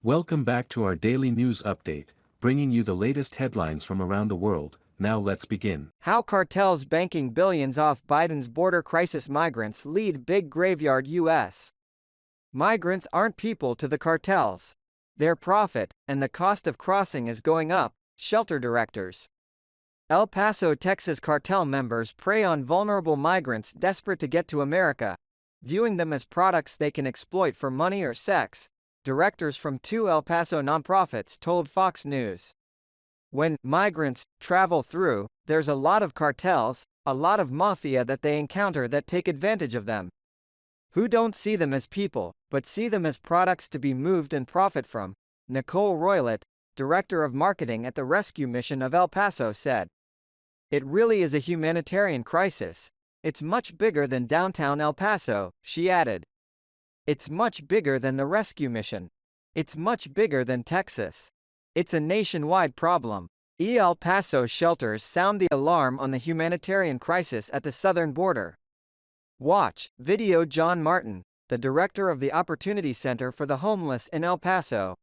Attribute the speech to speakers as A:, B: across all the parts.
A: Welcome back to our daily news update, bringing you the latest headlines from around the world. Now let's begin.
B: How cartels banking billions off Biden's border crisis. Migrants lead big graveyard U.S. Migrants aren't people to the cartels. Their profit, and the cost of crossing is going up, shelter directors. El Paso, Texas cartel members prey on vulnerable migrants desperate to get to America, viewing them as products they can exploit for money or sex, directors from two El Paso nonprofits told Fox News. When migrants travel through, there's a lot of cartels, a lot of mafia that they encounter that take advantage of them. Who don't see them as people, but see them as products to be moved and profit from, Nicole Roylett, director of marketing at the rescue mission of El Paso, said. It really is a humanitarian crisis. It's much bigger than downtown El Paso, she added. It's much bigger than the rescue mission. It's much bigger than Texas. It's a nationwide problem. El Paso shelters sound the alarm on the humanitarian crisis at the southern border. Watch video. John Martin, the director of the Opportunity Center for the Homeless in El Paso,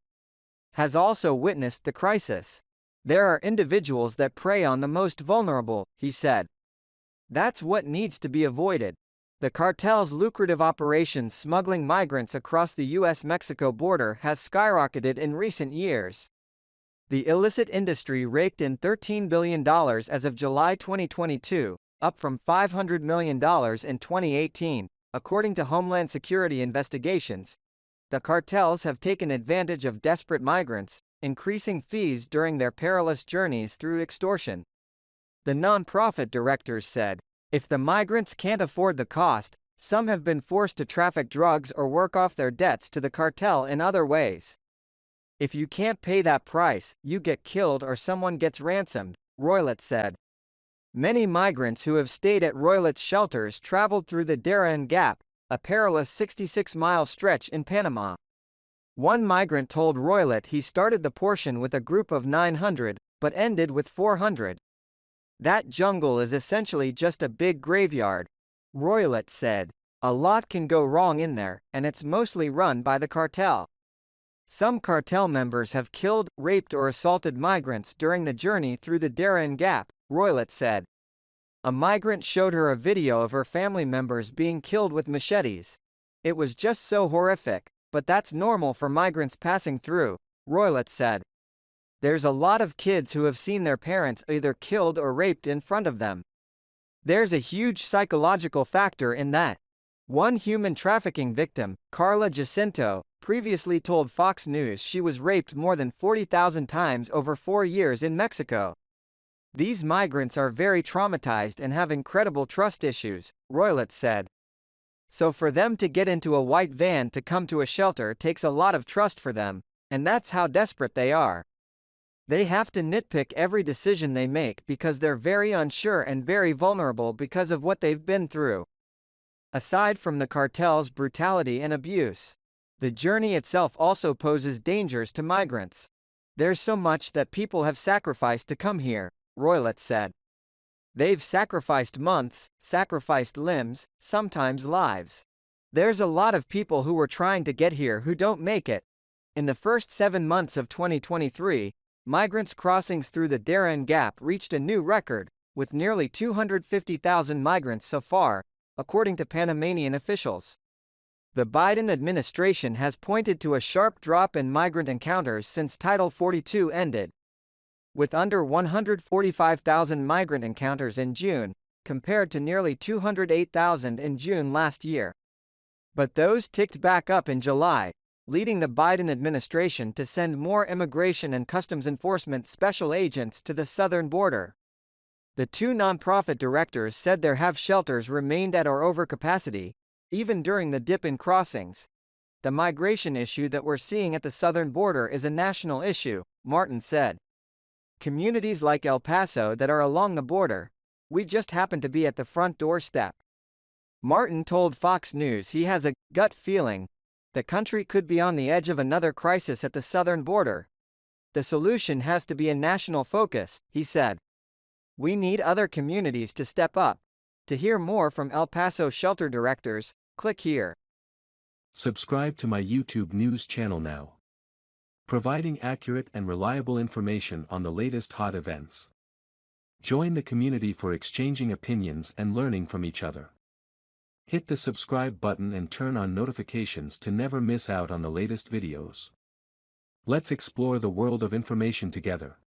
B: has also witnessed the crisis. There are individuals that prey on the most vulnerable, he said. That's what needs to be avoided. The cartel's lucrative operations smuggling migrants across the U.S.-Mexico border has skyrocketed in recent years. The illicit industry raked in $13 billion as of July 2022, up from $500 million in 2018, according to Homeland Security investigations. The cartels have taken advantage of desperate migrants, increasing fees during their perilous journeys through extortion. The nonprofit directors said, if the migrants can't afford the cost, some have been forced to traffic drugs or work off their debts to the cartel in other ways. If you can't pay that price, you get killed or someone gets ransomed, Roylett said. Many migrants who have stayed at Roylett's shelters traveled through the Darien Gap, a perilous 66-mile stretch in Panama. One migrant told Roylett he started the portion with a group of 900, but ended with 400. That jungle is essentially just a big graveyard, Roylett said. A lot can go wrong in there, and it's mostly run by the cartel. Some cartel members have killed, raped or assaulted migrants during the journey through the Darien Gap, Roylett said. A migrant showed her a video of her family members being killed with machetes. It was just so horrific, but that's normal for migrants passing through, Roylett said. There's a lot of kids who have seen their parents either killed or raped in front of them. There's a huge psychological factor in that. One human trafficking victim, Carla Jacinto, previously told Fox News she was raped more than 40,000 times over 4 years in Mexico. These migrants are very traumatized and have incredible trust issues, Roylett said. So for them to get into a white van to come to a shelter takes a lot of trust for them, and that's how desperate they are. They have to nitpick every decision they make because they're very unsure and very vulnerable because of what they've been through. Aside from the cartel's brutality and abuse, the journey itself also poses dangers to migrants. There's so much that people have sacrificed to come here, Roylett said. They've sacrificed months, sacrificed limbs, sometimes lives. There's a lot of people who were trying to get here who don't make it. In the first 7 months of 2023, migrants' crossings through the Darien Gap reached a new record, with nearly 250,000 migrants so far, according to Panamanian officials. The Biden administration has pointed to a sharp drop in migrant encounters since Title 42 ended, with under 145,000 migrant encounters in June, compared to nearly 208,000 in June last year. But those ticked back up in July, leading the Biden administration to send more Immigration and Customs Enforcement special agents to the southern border. The two nonprofit directors said their shelters remained at or over capacity, even during the dip in crossings. The migration issue that we're seeing at the southern border is a national issue, Martin said. Communities like El Paso that are along the border, we just happen to be at the front doorstep. Martin told Fox News he has a gut feeling the country could be on the edge of another crisis at the southern border. The solution has to be a national focus, he said. We need other communities to step up. To hear more from El Paso shelter directors, click here.
A: Subscribe to my YouTube news channel now. providing accurate and reliable information on the latest hot events. Join the community for exchanging opinions and learning from each other. Hit the subscribe button and turn on notifications to never miss out on the latest videos. Let's explore the world of information together.